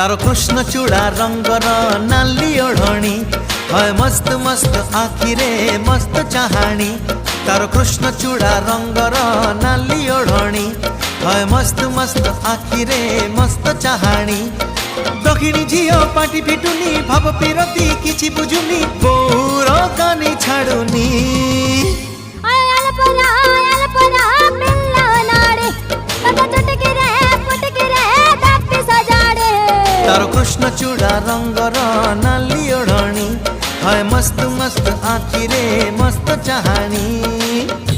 तारो कृष्ण चूड़ा रंगर नाली ओढ़णी है मस्त मस्त आखिरे मस्त चाहाणी। तारो कृष्ण चूड़ा रंगर नाली ओढ़णी है मस्त मस्त आखिरे मस्त चाहाणी। दक्षिणी झियो पाटी फिटुनी भाव पिरती किछि बुझुनी बोर कानी छाड़ुनी। तारो कृष्ण चूड़ा रंगर नाली ओढ़णी है मस्त मस्त आखिरे मस्त चाहाणी।